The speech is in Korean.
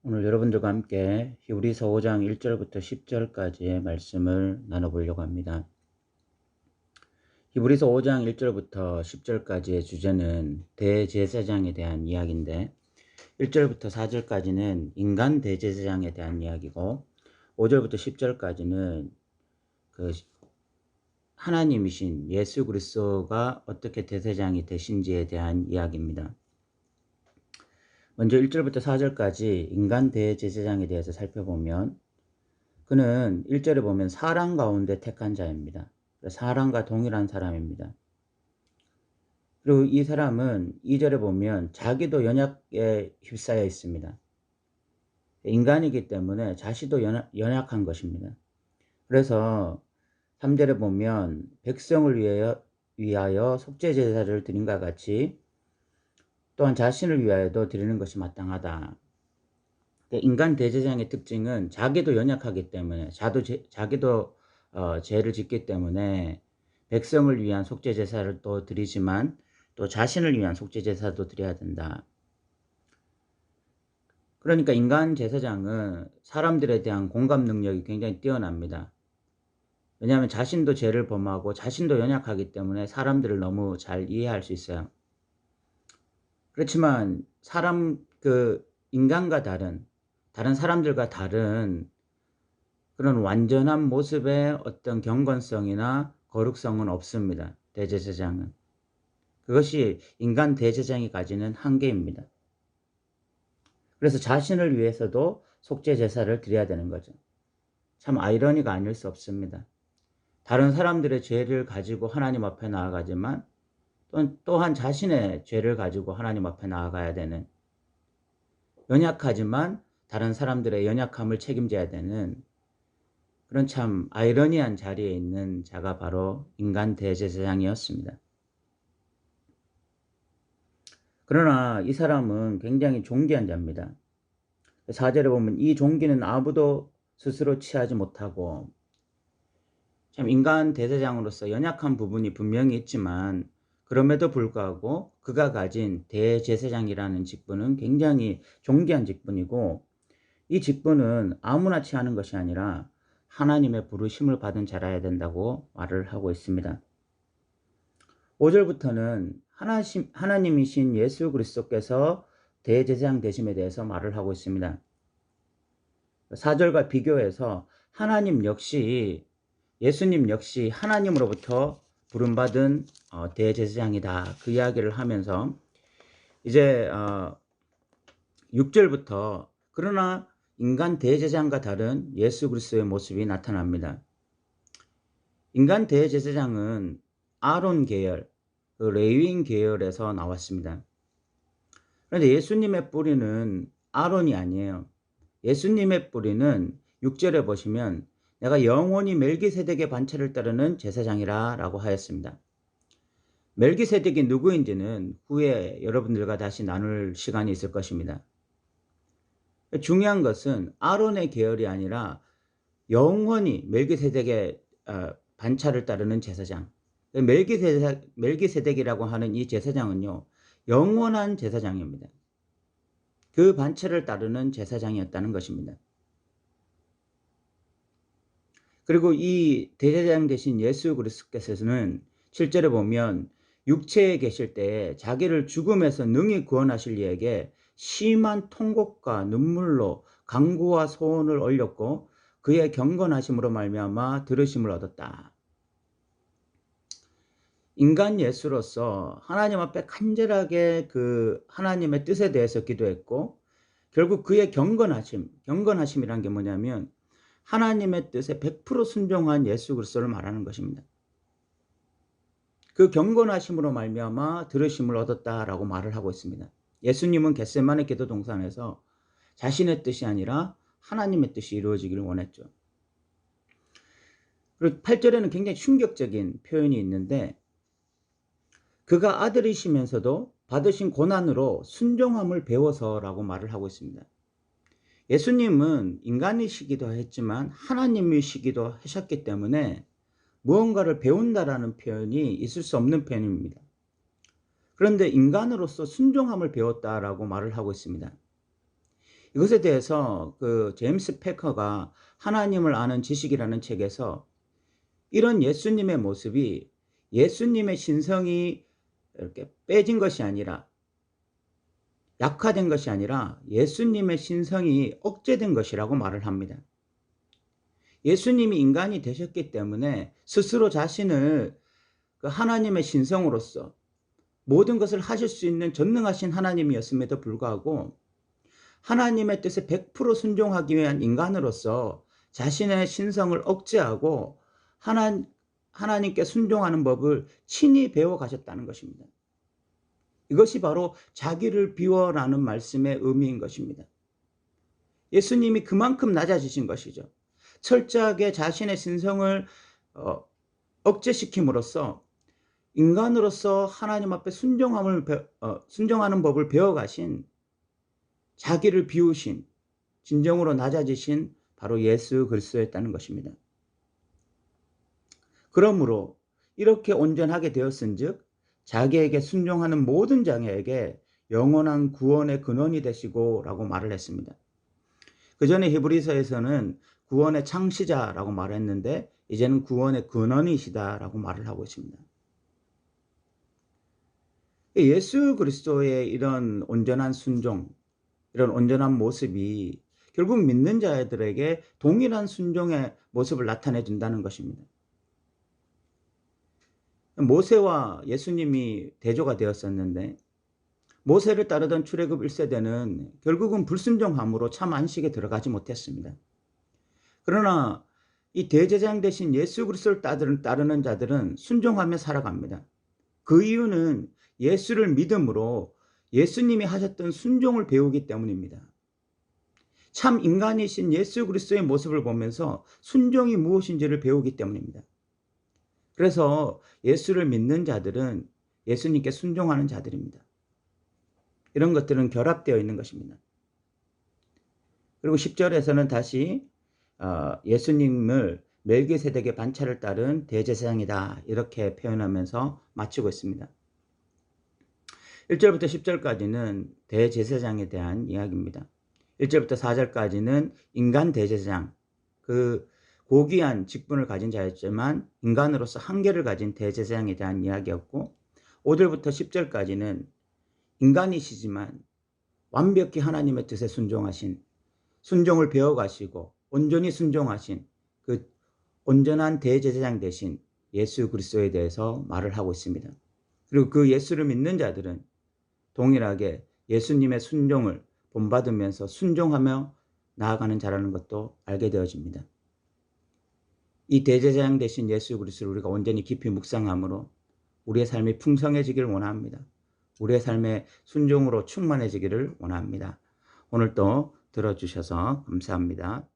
오늘 여러분들과 함께 히브리서 5장 1절부터 10절까지의 말씀을 나눠보려고 합니다. 히브리서 5장 1절부터 10절까지의 주제는 대제사장에 대한 이야기인데 1절부터 4절까지는 인간 대제사장에 대한 이야기고 5절부터 10절까지는 그 하나님이신 예수 그리스도가 어떻게 대제사장이 되신지에 대한 이야기입니다. 먼저 1절부터 4절까지 인간 대제사장에 대해서 살펴보면 그는 1절에 보면 사람 가운데 택한 자입니다. 사람과 동일한 사람입니다. 그리고 이 사람은 2절에 보면 자기도 연약에 휩싸여 있습니다. 인간이기 때문에 자신도 연약한 것입니다. 그래서 3절에 보면 백성을 위하여 속죄제사를 드린과 같이 또한 자신을 위하여도 드리는 것이 마땅하다. 인간 대제사장의 특징은 자기도 연약하기 때문에 자기도 죄를 짓기 때문에 백성을 위한 속죄제사를 또 드리지만 또 자신을 위한 속죄제사도 드려야 된다. 그러니까 인간 제사장은 사람들에 대한 공감 능력이 굉장히 뛰어납니다. 왜냐하면 자신도 죄를 범하고 자신도 연약하기 때문에 사람들을 너무 잘 이해할 수 있어요. 그렇지만 인간과 다른 사람들과 다른 그런 완전한 모습의 어떤 경건성이나 거룩성은 없습니다. 대제사장은. 그것이 인간 대제사장이 가지는 한계입니다. 그래서 자신을 위해서도 속죄제사를 드려야 되는 거죠. 참 아이러니가 아닐 수 없습니다. 다른 사람들의 죄를 가지고 하나님 앞에 나아가지만 또한 자신의 죄를 가지고 하나님 앞에 나아가야 되는, 연약하지만 다른 사람들의 연약함을 책임져야 되는 그런 참 아이러니한 자리에 있는 자가 바로 인간 대제사장이었습니다. 그러나 이 사람은 굉장히 존귀한 자입니다. 4절에 보면 이 존귀는 아무도 스스로 취하지 못하고, 참 인간 대제사장으로서 연약한 부분이 분명히 있지만 그럼에도 불구하고 그가 가진 대제사장이라는 직분은 굉장히 존귀한 직분이고, 이 직분은 아무나 취하는 것이 아니라 하나님의 부르심을 받은 자라야 된다고 말을 하고 있습니다. 5절부터는 하나님이신 예수 그리스도께서 대제사장 되심에 대해서 말을 하고 있습니다. 4절과 비교해서 예수님 역시 하나님으로부터 부름받은 대제사장이다, 그 이야기를 하면서 이제 6절부터 그러나 인간 대제사장과 다른 예수 그리스도의 모습이 나타납니다. 인간 대제사장은 아론 계열, 레위인 계열에서 나왔습니다. 그런데 예수님의 뿌리는 아론이 아니에요. 예수님의 뿌리는 6절에 보시면 내가 영원히 멜기세덱의 반차를 따르는 제사장이라 라고 하였습니다. 멜기세덱이 누구인지는 후에 여러분들과 다시 나눌 시간이 있을 것입니다. 중요한 것은 아론의 계열이 아니라 영원히 멜기세덱의 반차를 따르는 제사장. 멜기세덱이라고 하는 이 제사장은요, 영원한 제사장입니다. 그 반차를 따르는 제사장이었다는 것입니다. 그리고 이 대제사장 되신 예수 그리스도께서는 7절에 보면 육체에 계실 때에 자기를 죽음에서 능히 구원하실 이에게 심한 통곡과 눈물로 간구와 소원을 올렸고 그의 경건하심으로 말미암아 들으심을 얻었다. 인간 예수로서 하나님 앞에 간절하게 그 하나님의 뜻에 대해서 기도했고, 결국 그의 경건하심이란 게 뭐냐면 하나님의 뜻에 100% 순종한 예수 그리스도를 말하는 것입니다. 그 경건하심으로 말미암아 들으심을 얻었다라고 말을 하고 있습니다. 예수님은 겟세마네 기도 동산에서 자신의 뜻이 아니라 하나님의 뜻이 이루어지기를 원했죠. 그리고 8절에는 굉장히 충격적인 표현이 있는데, 그가 아들이시면서도 받으신 고난으로 순종함을 배워서라고 말을 하고 있습니다. 예수님은 인간이시기도 했지만 하나님이시기도 하셨기 때문에 무언가를 배운다라는 표현이 있을 수 없는 표현입니다. 그런데 인간으로서 순종함을 배웠다라고 말을 하고 있습니다. 이것에 대해서 그 제임스 패커가 하나님을 아는 지식이라는 책에서 이런 예수님의 모습이 예수님의 신성이 이렇게 빼진 것이 아니라, 약화된 것이 아니라 예수님의 신성이 억제된 것이라고 말을 합니다. 예수님이 인간이 되셨기 때문에 스스로 자신을 그 하나님의 신성으로서 모든 것을 하실 수 있는 전능하신 하나님이었음에도 불구하고 하나님의 뜻에 100% 순종하기 위한 인간으로서 자신의 신성을 억제하고 하나님께 순종하는 법을 친히 배워 가셨다는 것입니다. 이것이 바로 자기를 비워라는 말씀의 의미인 것입니다. 예수님이 그만큼 낮아지신 것이죠. 철저하게 자신의 신성을 억제시킴으로써 인간으로서 하나님 앞에 순종하는 법을 배워가신, 자기를 비우신, 진정으로 낮아지신 바로 예수 그리스도였다는 것입니다. 그러므로 이렇게 온전하게 되었은즉 자기에게 순종하는 모든 자에게 영원한 구원의 근원이 되시고 라고 말을 했습니다. 그 전에 히브리서에서는 구원의 창시자라고 말했는데 이제는 구원의 근원이시다라고 말을 하고 있습니다. 예수 그리스도의 이런 온전한 순종, 이런 온전한 모습이 결국 믿는 자들에게 동일한 순종의 모습을 나타내 준다는 것입니다. 모세와 예수님이 대조가 되었었는데 모세를 따르던 출애굽 1세대는 결국은 불순종함으로 참 안식에 들어가지 못했습니다. 그러나 이 대제사장 대신 예수 그리스도를 따르는 자들은 순종하며 살아갑니다. 그 이유는 예수를 믿음으로 예수님이 하셨던 순종을 배우기 때문입니다. 참 인간이신 예수 그리스도의 모습을 보면서 순종이 무엇인지를 배우기 때문입니다. 그래서 예수를 믿는 자들은 예수님께 순종하는 자들입니다. 이런 것들은 결합되어 있는 것입니다. 그리고 10절에서는 다시 예수님을 멜기세덱의 반차를 따른 대제사장이다 이렇게 표현하면서 마치고 있습니다. 1절부터 10절까지는 대제사장에 대한 이야기입니다. 1절부터 4절까지는 인간 대제사장, 그 고귀한 직분을 가진 자였지만 인간으로서 한계를 가진 대제사장에 대한 이야기였고, 5절부터 10절까지는 인간이시지만 완벽히 하나님의 뜻에 순종하신, 순종을 배워가시고 온전히 순종하신 그 온전한 대제사장 되신 예수 그리스도에 대해서 말을 하고 있습니다. 그리고 그 예수를 믿는 자들은 동일하게 예수님의 순종을 본받으면서 순종하며 나아가는 자라는 것도 알게 되어집니다. 이 대제사장 되신 예수 그리스도를 우리가 온전히 깊이 묵상함으로 우리의 삶이 풍성해지기를 원합니다. 우리의 삶의 순종으로 충만해지기를 원합니다. 오늘도 들어주셔서 감사합니다.